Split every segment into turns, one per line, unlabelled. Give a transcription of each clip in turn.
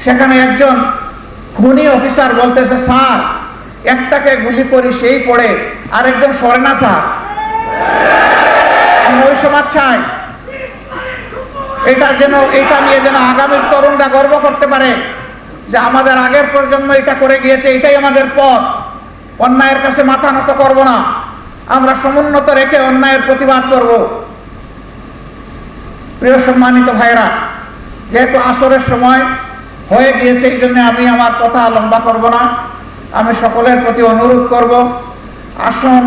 সেখানে একজন খুনি অফিসার বলতেছে, স্যার একটাকে গুলি করি সেই পড়ে, আরেকজন সরে না স্যার। আমরা ওই সমাজ চাই, এটা নিয়ে যেন আগামীর তরুণরা গর্ব করতে পারে যে আমাদের আগের প্রজন্ম এটা করে গিয়েছে, এটাই আমাদের পথ। অন্যায়ের কাছে মাথা নত করব না, আমরা সমুন্নত রেখে অন্যায়ের প্রতিবাদ করব। প্রিয় সম্মানিত ভাইরা, যেহেতু আসরের সময় হয়ে গিয়েছে, এই জন্য আমি আমার কথা লম্বা করব না। আমি সকলের প্রতি অনুরোধ করব, আসুন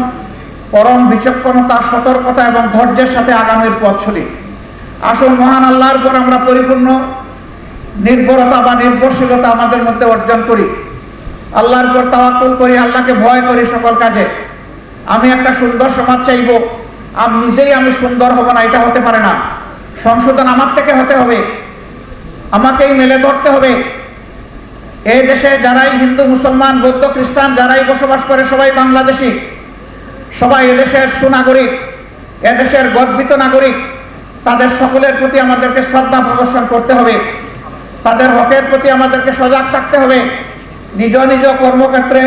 পরম বিচক্ষণতা, সতর্কতা এবং ধৈর্যের সাথে আগামীর পথ চলি। আসুন মহান আল্লাহর উপর আমরা পরিপূর্ণ নির্ভরতা বা নির্ভরশীলতা আমাদের মধ্যে অর্জন করি। আল্লাহর উপর তাওয়াক্কুল করি, আল্লাহকে ভয় করি সকল কাজে। আমি একটা সুন্দর সমাজ চাইব, নিজেই আমি সুন্দর হব না, এটা হতে পারে না। সংশোধন আমার থেকে হতে হবে, আমাকেই মেলে ধরতে হবে। এই দেশে যারাই হিন্দু, মুসলমান, বৌদ্ধ, খ্রিস্টান যারাই বসবাস করে সবাই বাংলাদেশি, সবাই এদেশের সুনাগরিক, এদেশের গর্বিত নাগরিক। তাদের সকলের প্রতি আমাদেরকে শ্রদ্ধা প্রদর্শন করতে হবে, তাদের হকের প্রতি আমাদেরকে সজাগ থাকতে হবে। নিজ নিজ কর্মক্ষেত্রে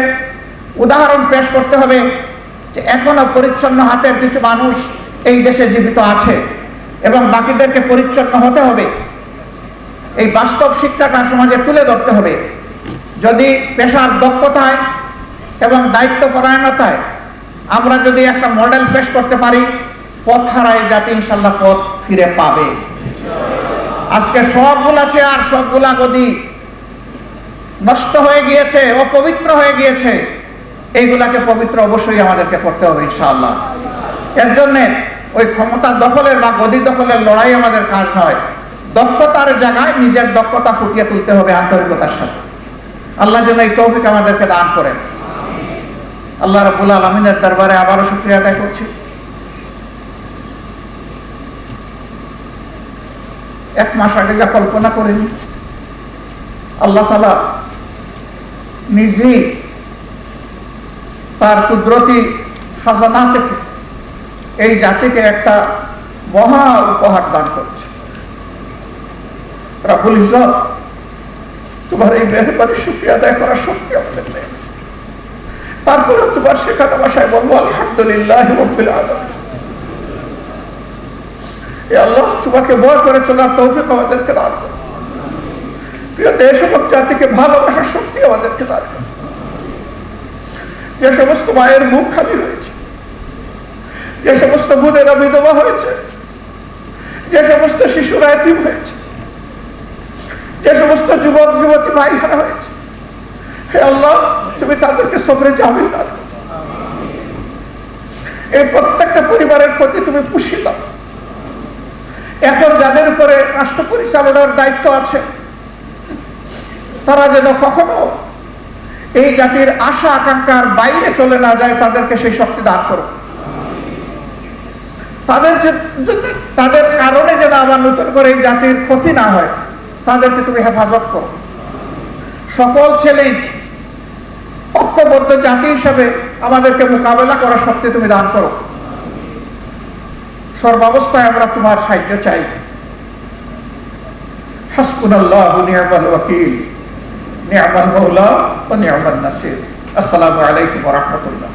উদাহরণ পেশ করতে হবে যে এখনো পরিচ্ছন্ন হাতের কিছু মানুষ এই দেশে জীবিত আছে এবং বাকিদেরকে পরিচ্ছন্ন হতে হবে। এই বাস্তব শিক্ষাটা সমাজে তুলে ধরতে হবে। যদি পেশার দক্ষতায় এবং দায়িত্বপরায়ণতায় আমরা যদি একটা মডেল পেশ করতে পারি, পথ হারায় জাতি ইনশাল্লাহ পথ ফিরে পাবে। আজকে সবগুলা চেয়ার, সবগুলা গদি নষ্ট হয়ে গিয়েছে, অপবিত্র হয়ে গিয়েছে। এইগুলাকে পবিত্র অবশ্যই আমাদেরকে করতে হবে ইনশাআল্লাহ। এর জন্যে ওই ক্ষমতা দখলের বা গদি দখলের লড়াই আমাদের কাজ নয়। দক্ষতার জায়গায় নিজের দক্ষতা ফুটিয়ে তুলতে হবে আন্তরিকতার সাথে। আল্লাহ যেন এই তৌফিক আমাদেরকে দান করেন। আল্লাহ রাব্বুল আলামিনের দরবারে আবারও শুকরিয়া আদায় করছি। এক মাস আগে যা কল্পনা করিনি, আল্লাহ তাআলা নিজেই তার কুদরতি খাজানা থেকে এই জাতিকে একটা মহা উপহার দান করছে। রাব্বুল ইজ্জত, তোমার এই মেহেরবানির শুকরিয়া আদায় করার শক্তি আমাদের নেই। তারপরে তোমার শেখানো ভাষায় বলবো আলহামদুলিল্লাহি রাব্বিল আলামিন। হে আল্লাহ, তোমাকে ভয় করে চলার তৌফিক আমাদেরকে দান করো। প্রিয় দেশ এবং জাতিকে ভালোবাসার শক্তি আমাদেরকে দান করো। যে সমস্ত মায়ের মুখ খালি হয়েছে, যে সমস্ত বোনেরা বিধবা হয়েছে, যে সমস্ত শিশুরা এতিম হয়েছে, যে সমস্ত যুবক যুবতী ভাই হারা হয়েছে, হে আল্লাহ, তুমি তাদেরকে সবরে জামিল দান করো। এই প্রত্যেকটা পরিবারের ক্ষতি তুমি পুষিয়ে দাও। এখন যাদের উপরে রাষ্ট্র পরিচালনার দায়িত্ব আছে, তারা যেন কখনো এই জাতির আশা আকাঙ্ক্ষার বাইরে চলে না যায়, তাদেরকে সেই শক্তি দান করো। তাদের কারণে যেন আবার নতুন করে এই জাতির ক্ষতি না হয়, তাদেরকে তুমি হেফাজত করো। সকল চ্যালেঞ্জ ঐক্যবদ্ধ জাতি হিসাবে আমাদেরকে মোকাবেলা করার শক্তি তুমি দান করো। সর্বাবস্থায় আমরা তোমার সাহায্য চাই। হাসবুনাল্লাহু নি'মাল ওয়াকিল, নি'মাল মাওলা ওয়া নি'মান নাসির। আসসালামু আলাইকুম ওয়া রাহমাতুল্লাহ।